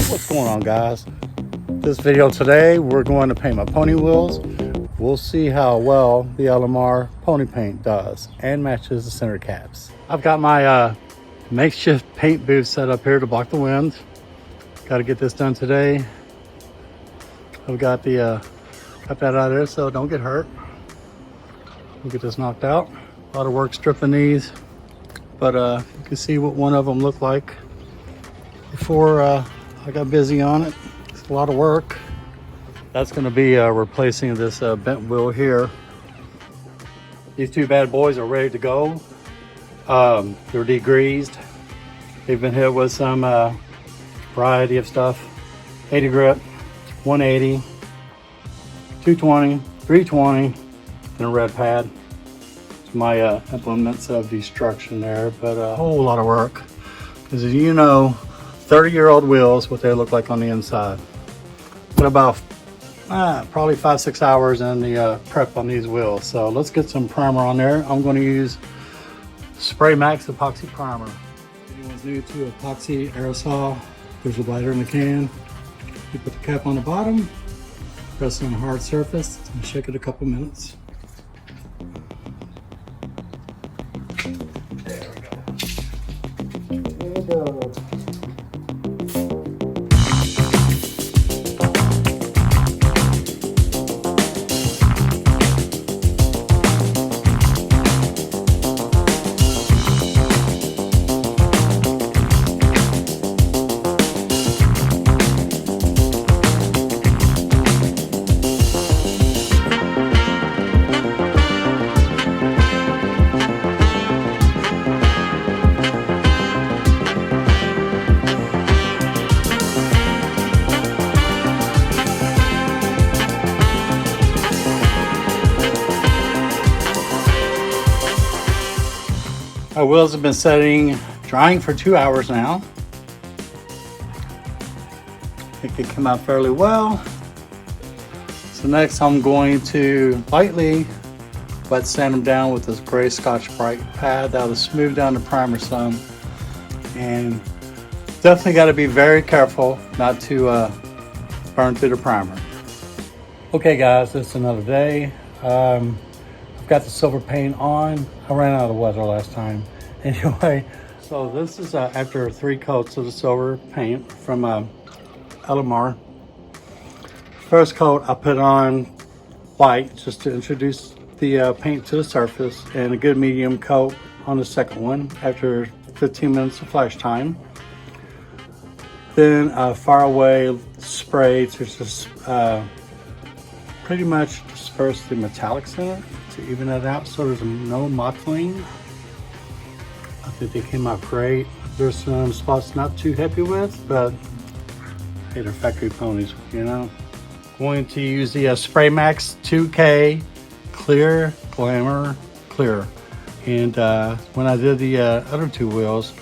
What's going on, guys? This video today, we're going to paint my pony wheels. We'll see how well the LMR Pony Paint does and matches the center caps. I've got my makeshift paint booth set up here to block the wind. Got to get this done today. I've got the got that out of there so don't get hurt. We'll get this knocked out. A lot of work stripping these, but you can see what one of them looked like before I got busy on it. It's a lot of work. That's going to be replacing this bent wheel here. These two bad boys are ready to go. They're degreased. They've been hit with some variety of stuff. 80 grit, 180, 220, 320, and a red pad. It's my implements of destruction there, but a whole lot of work. Because as you know, 30-year-old wheels, what they look like on the inside. But about probably 5-6 hours in the prep on these wheels. So let's get some primer on there. I'm going to use Spraymax Epoxy Primer. If anyone's new to epoxy aerosol, there's a lighter in the can. You put the cap on the bottom, press on a hard surface, and shake it a couple minutes. There we go. There we go. My wheels have been drying for 2 hours now. I think they come out fairly well. So next I'm going to lightly wet sand them down with this gray Scotch-Brite pad. That'll smooth down the primer some. And definitely got to be very careful not to burn through the primer. Okay guys, it's another day. I've got the silver paint on. I ran out of weather last time. Anyway, so this is after 3 coats of the silver paint from LMR. First coat I put on white just to introduce the paint to the surface, and a good medium coat on the second one after 15 minutes of flash time. Then far away spray to just pretty much disperse the metallics in it to even it out so there's no mottling. I think they came out great. There's some spots not too happy with, but hey, they're factory ponies, you know. Going to use the Spraymax 2K Clear Glamour Clear. And when I did the other 2 wheels,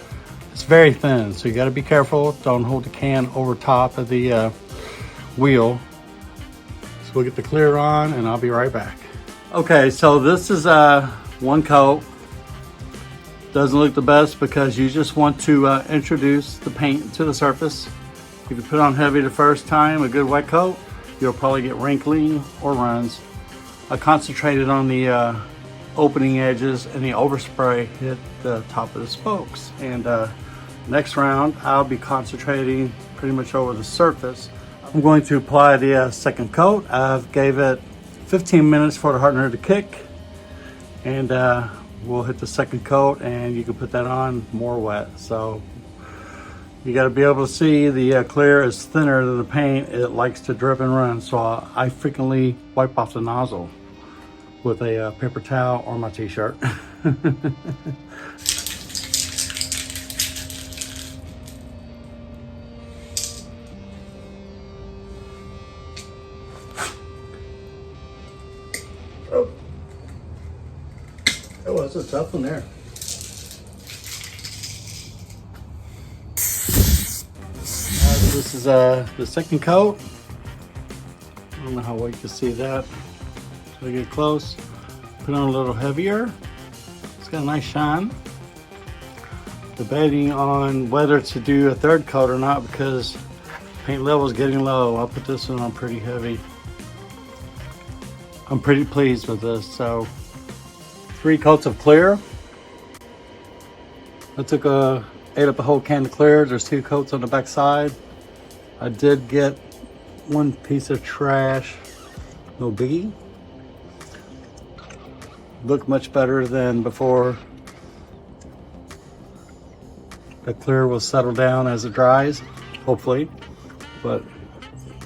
it's very thin, so you got to be careful. Don't hold the can over top of the wheel. So we'll get the clear on and I'll be right back. Okay, so this is 1 coat. Doesn't look the best because you just want to introduce the paint to the surface. If you put on heavy the first time, a good wet coat, you'll probably get wrinkling or runs. I concentrated on the opening edges, and the overspray hit the top of the spokes. And next round, I'll be concentrating pretty much over the surface. I'm going to apply the second coat. I've gave it 15 minutes for the hardener to kick, and we'll hit the second coat, and you can put that on more wet. So you got to be able to see the clear is thinner than the paint. It likes to drip and run, so I frequently wipe off the nozzle with a paper towel or my t-shirt. Oh, that was a tough one there. This is the second coat. I don't know how well you can see that. So I get close, put on a little heavier. It's got a nice shine. Debating on whether to do a third coat or not, because Paint level is getting low. I'll put this one on pretty heavy. I'm pretty pleased with this. So 3 coats of clear. I ate up a whole can of clear. There's 2 coats on the back side. I did get 1 piece of trash. No biggie. Look much better than before. The clear will settle down as it dries, hopefully. But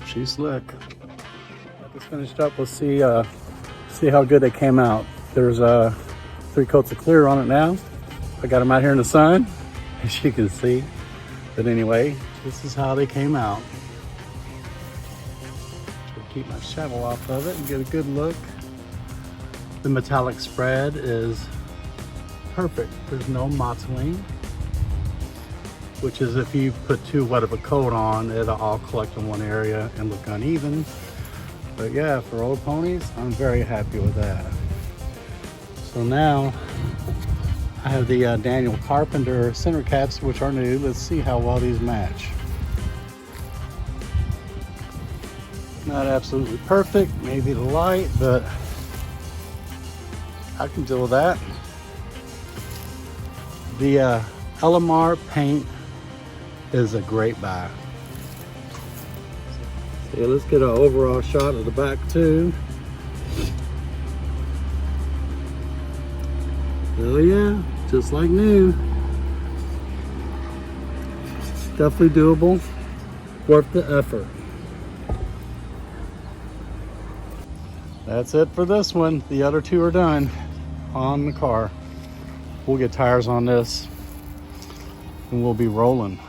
she's slick. Got this finished up. Let's see how good they came out. There's 3 coats of clear on it now. I got them out here in the sun, as you can see. But anyway, this is how they came out. Keep my shovel off of it and get a good look. The metallic spread is perfect. There's no mottling, which is if you put too wet of a coat on, it'll all collect in one area and look uneven. But yeah, for old ponies, I'm very happy with that. So now I have the Daniel Carpenter center caps, which are new. Let's see how well these match. Not absolutely perfect, maybe the light, but I can deal with that. The LMR Paint is a great buy. So let's get an overall shot of the back too. Oh yeah, just like new. Definitely doable, worth the effort. That's it for this one. The other 2 are done on the car. We'll get tires on this and we'll be rolling.